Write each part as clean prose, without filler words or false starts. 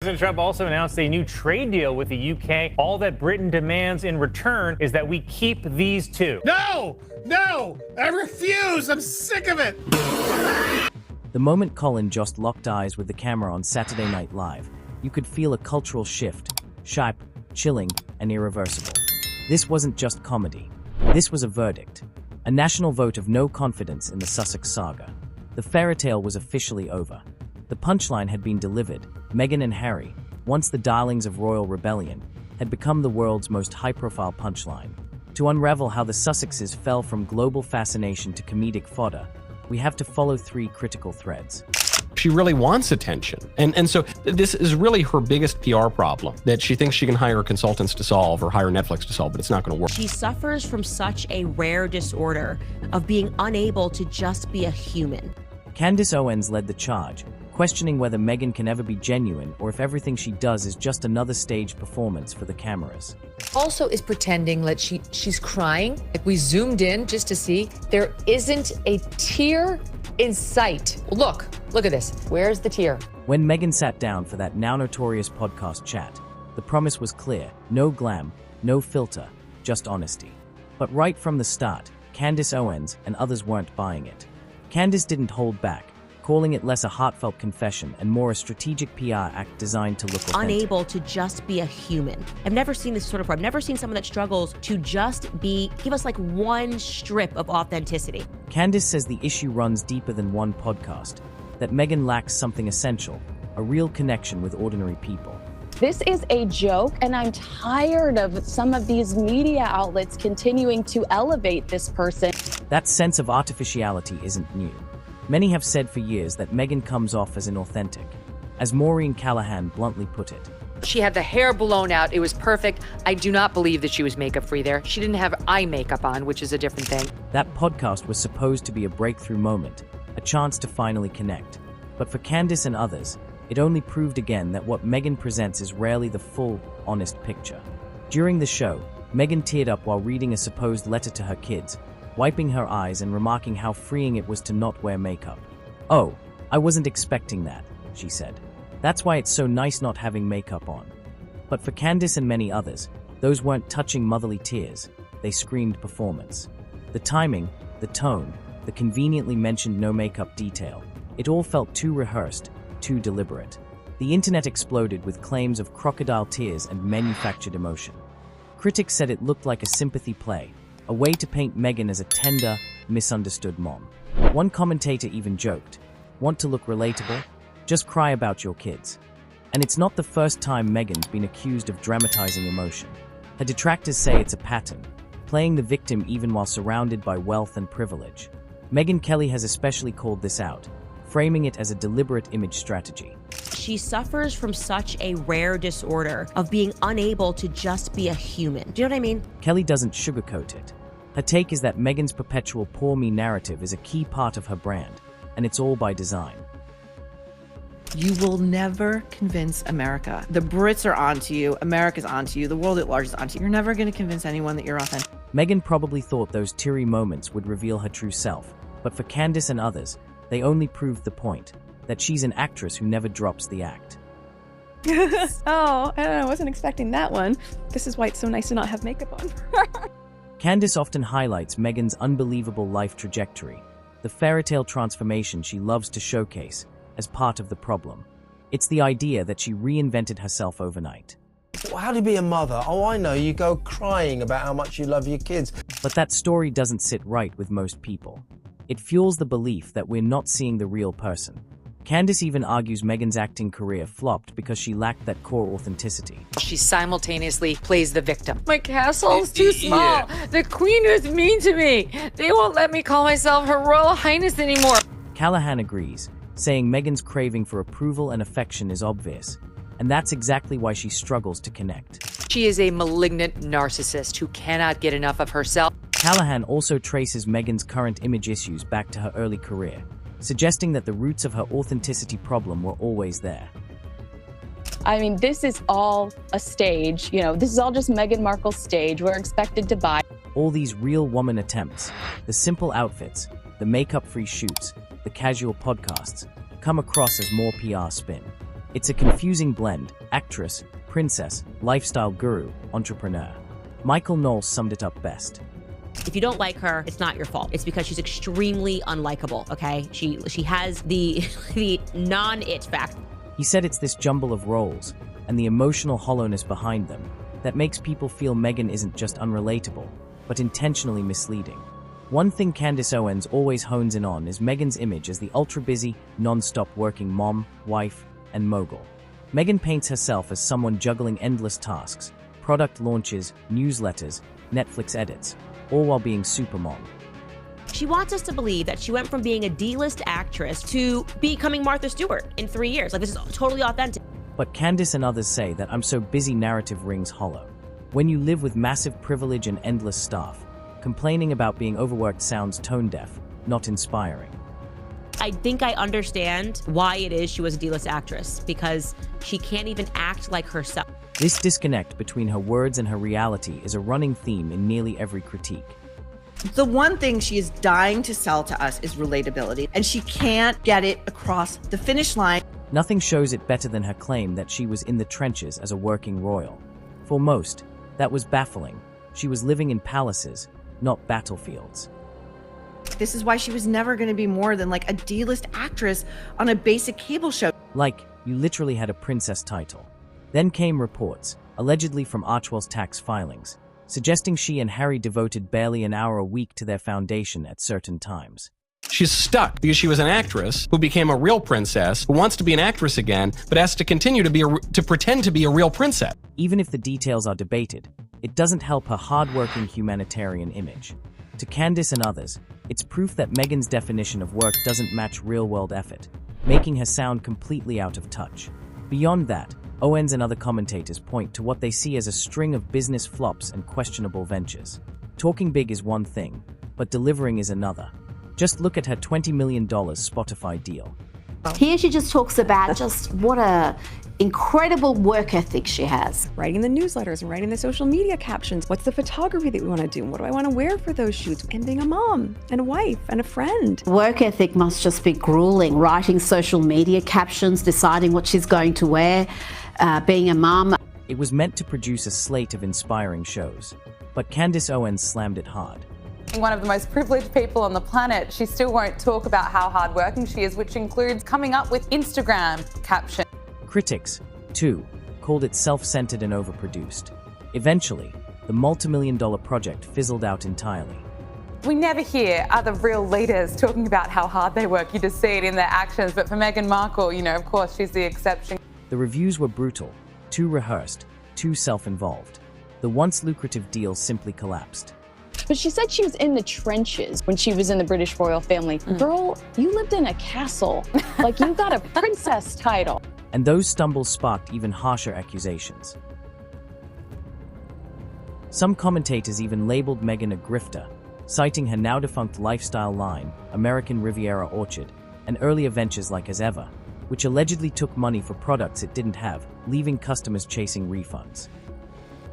President Trump also announced a new trade deal with the UK. All that Britain demands in return is that we keep these two. No! No! I refuse! I'm sick of it! The moment Colin Jost locked eyes with the camera on Saturday Night Live, you could feel a cultural shift, sharp, chilling, and irreversible. This wasn't just comedy. This was a verdict. A national vote of no confidence in the Sussex saga. The fairy tale was officially over. The punchline had been delivered. Meghan and Harry, once the darlings of royal rebellion, had become the world's most high-profile punchline. To unravel how the Sussexes fell from global fascination to comedic fodder, we have to follow 3 critical threads. She really wants attention. And so this is really her biggest PR problem, that she thinks she can hire consultants to solve or hire Netflix to solve, but it's not going to work. She suffers from such a rare disorder of being unable to just be a human. Candace Owens led the charge, questioning whether Meghan can ever be genuine or if everything she does is just another staged performance for the cameras. Also is pretending that she's crying. Like, we zoomed in just to see. There isn't a tear in sight. Look at this. Where's the tear? When Meghan sat down for that now notorious podcast chat, the promise was clear. No glam, no filter, just honesty. But right from the start, Candace Owens and others weren't buying it. Candace didn't hold back, calling it less a heartfelt confession and more a strategic PR act designed to look authentic. Unable to just be a human. I've never seen this sort of, I've never seen someone that struggles to just give us like one strip of authenticity. Candace says the issue runs deeper than one podcast, that Meghan lacks something essential, a real connection with ordinary people. This is a joke, and I'm tired of some of these media outlets continuing to elevate this person. That sense of artificiality isn't new. Many have said for years that Meghan comes off as inauthentic. As Maureen Callahan bluntly put it, She had the hair blown out. It was perfect. I do not believe that she was makeup-free there. She didn't have eye makeup on, which is a different thing. that podcast was supposed to be a breakthrough moment, a chance to finally connect. But for Candace and others, it only proved again that what Meghan presents is rarely the full, honest picture. During the show, Meghan teared up while reading a supposed letter to her kids, wiping her eyes and remarking how freeing it was to not wear makeup. "Oh, I wasn't expecting that," she said. "That's why it's so nice not having makeup on." But for Candace and many others, those weren't touching motherly tears, they screamed performance. The timing, the tone, the conveniently mentioned no makeup detail, it all felt too rehearsed, too deliberate. The internet exploded with claims of crocodile tears and manufactured emotion. Critics said it looked like a sympathy play, a way to paint Meghan as a tender, misunderstood mom. One commentator even joked, "Want to look relatable? Just cry about your kids." And it's not the first time Meghan's been accused of dramatizing emotion. Her detractors say it's a pattern, playing the victim even while surrounded by wealth and privilege. Megyn Kelly has especially called this out, framing it as a deliberate image strategy. She suffers from such a rare disorder of being unable to just be a human. Do you know what I mean? Kelly doesn't sugarcoat it. Her take is that Meghan's perpetual poor me narrative is a key part of her brand, and it's all by design. You will never convince America. The Brits are onto you, America's onto you, the world at large is onto you. You're never going to convince anyone that you're authentic. Meghan probably thought those teary moments would reveal her true self, but for Candace and others, they only proved the point, that she's an actress who never drops the act. Oh, I wasn't expecting that one. This is why it's so nice to not have makeup on. Candace often highlights Meghan's unbelievable life trajectory, the fairy tale transformation she loves to showcase, as part of the problem. It's the idea that she reinvented herself overnight. How to be a mother? Oh, I know, you go crying about how much you love your kids. But that story doesn't sit right with most people. It fuels the belief that we're not seeing the real person. Candace even argues Meghan's acting career flopped because she lacked that core authenticity. She simultaneously plays the victim. My castle's too small. The queen was mean to me. They won't let me call myself Her Royal Highness anymore. Callahan agrees, saying Meghan's craving for approval and affection is obvious, and that's exactly why she struggles to connect. She is a malignant narcissist who cannot get enough of herself. Callahan also traces Meghan's current image issues back to her early career, suggesting that the roots of her authenticity problem were always there. I mean, this is all a stage. You know, this is all just Meghan Markle's stage. We're expected to buy. All these real woman attempts, the simple outfits, the makeup-free shoots, the casual podcasts, come across as more PR spin. It's a confusing blend: actress, princess, lifestyle guru, entrepreneur. Michael Knowles summed it up best. If you don't like her, it's not your fault. It's because she's extremely unlikable, okay? She has the non-it factor. He said it's this jumble of roles and the emotional hollowness behind them that makes people feel Meghan isn't just unrelatable, but intentionally misleading. One thing Candace Owens always hones in on is Meghan's image as the ultra-busy, non-stop working mom, wife, and mogul. Meghan paints herself as someone juggling endless tasks, product launches, newsletters, Netflix edits, all while being supermom. She wants us to believe that she went from being a D-list actress to becoming Martha Stewart in 3 years. Like, this is totally authentic. But Candace and others say that "I'm so busy" narrative rings hollow. When you live with massive privilege and endless staff, complaining about being overworked sounds tone-deaf, not inspiring. I think I understand why it is she was a D-list actress, because she can't even act like herself. This disconnect between her words and her reality is a running theme in nearly every critique. The one thing she is dying to sell to us is relatability, and she can't get it across the finish line. Nothing shows it better than her claim that she was in the trenches as a working royal. For most, that was baffling. She was living in palaces, not battlefields. This is why she was never going to be more than like a D-list actress on a basic cable show. Like, you literally had a princess title. Then came reports, allegedly from Archwell's tax filings, suggesting she and Harry devoted barely an hour a week to their foundation at certain times. She's stuck because she was an actress who became a real princess, who wants to be an actress again, but has to continue to pretend to be a real princess. Even if the details are debated, it doesn't help her hard-working humanitarian image. To Candace and others, it's proof that Meghan's definition of work doesn't match real-world effort, making her sound completely out of touch. Beyond that, Owens and other commentators point to what they see as a string of business flops and questionable ventures. Talking big is one thing, but delivering is another. Just look at her $20 million Spotify deal. Here she just talks about just what a incredible work ethic she has. Writing the newsletters and writing the social media captions. What's the photography that we want to do? What do I want to wear for those shoots? And being a mom and a wife and a friend. Work ethic must just be grueling. Writing social media captions, deciding what she's going to wear, being a mom. It was meant to produce a slate of inspiring shows, but Candace Owens slammed it hard. One of the most privileged people on the planet, she still won't talk about how hardworking she is, which includes coming up with Instagram captions. Critics, too, called it self-centered and overproduced. Eventually, the multi-million-dollar project fizzled out entirely. We never hear other real leaders talking about how hard they work. You just see it in their actions. But for Meghan Markle, of course, she's the exception. The reviews were brutal, too rehearsed, too self-involved. The once lucrative deal simply collapsed. But she said she was in the trenches when she was in the British royal family. Girl, you lived in a castle. Like, you got a princess title. And those stumbles sparked even harsher accusations. Some commentators even labeled Meghan a grifter, citing her now-defunct lifestyle line, American Riviera Orchard, and earlier ventures like As Ever, which allegedly took money for products it didn't have, leaving customers chasing refunds.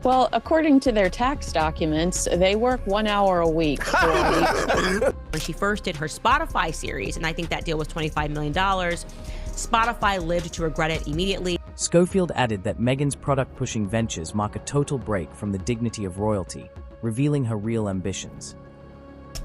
Well, according to their tax documents, they work 1 hour a week. When she first did her Spotify series, and I think that deal was $25 million, Spotify lived to regret it immediately. Schofield added that Meghan's product-pushing ventures mark a total break from the dignity of royalty, revealing her real ambitions.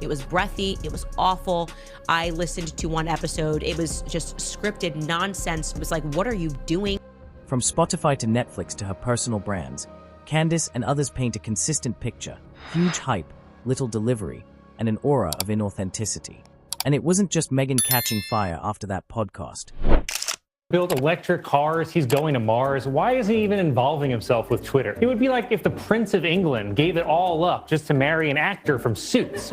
It was breathy. It was awful. I listened to one episode. It was just scripted nonsense. It was like, what are you doing? From Spotify to Netflix to her personal brands, Candace and others paint a consistent picture: huge hype, little delivery, and an aura of inauthenticity. And it wasn't just Meghan catching fire after that podcast. Build electric cars, he's going to Mars. Why is he even involving himself with Twitter? It would be like if the Prince of England gave it all up just to marry an actor from Suits.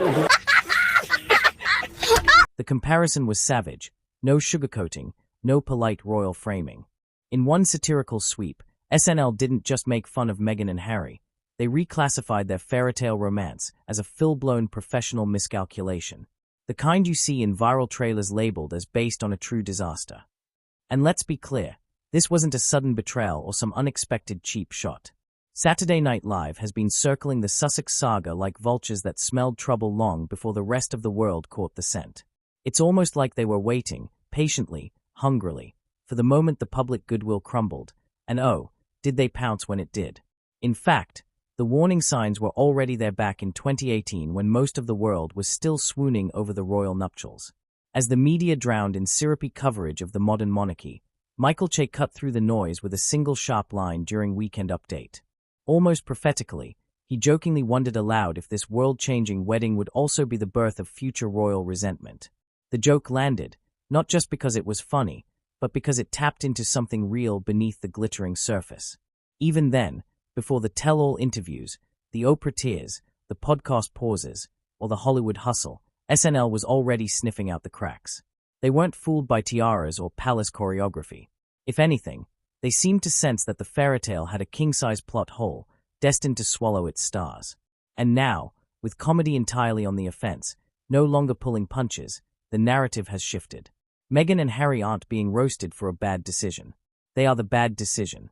The comparison was savage. No sugarcoating, no polite royal framing. In one satirical sweep, SNL didn't just make fun of Meghan and Harry. They reclassified their fairytale romance as a full-blown professional miscalculation. The kind you see in viral trailers labeled as based on a true disaster. And let's be clear, this wasn't a sudden betrayal or some unexpected cheap shot. Saturday Night Live has been circling the Sussex saga like vultures that smelled trouble long before the rest of the world caught the scent. It's almost like they were waiting, patiently, hungrily, For the moment the public goodwill crumbled, and oh, did they pounce when it did. In fact, the warning signs were already there back in 2018 when most of the world was still swooning over the royal nuptials. As the media drowned in syrupy coverage of the modern monarchy, Michael Che cut through the noise with a single sharp line during Weekend Update. Almost prophetically, he jokingly wondered aloud if this world-changing wedding would also be the birth of future royal resentment. The joke landed, not just because it was funny, but because it tapped into something real beneath the glittering surface. Even then, before the tell-all interviews, the Oprah tears, the podcast pauses, or the Hollywood hustle, SNL was already sniffing out the cracks. They weren't fooled by tiaras or palace choreography. If anything, they seemed to sense that the fairytale had a king-size plot hole, destined to swallow its stars. And now, with comedy entirely on the offense, no longer pulling punches, the narrative has shifted. Meghan and Harry aren't being roasted for a bad decision. They are the bad decision.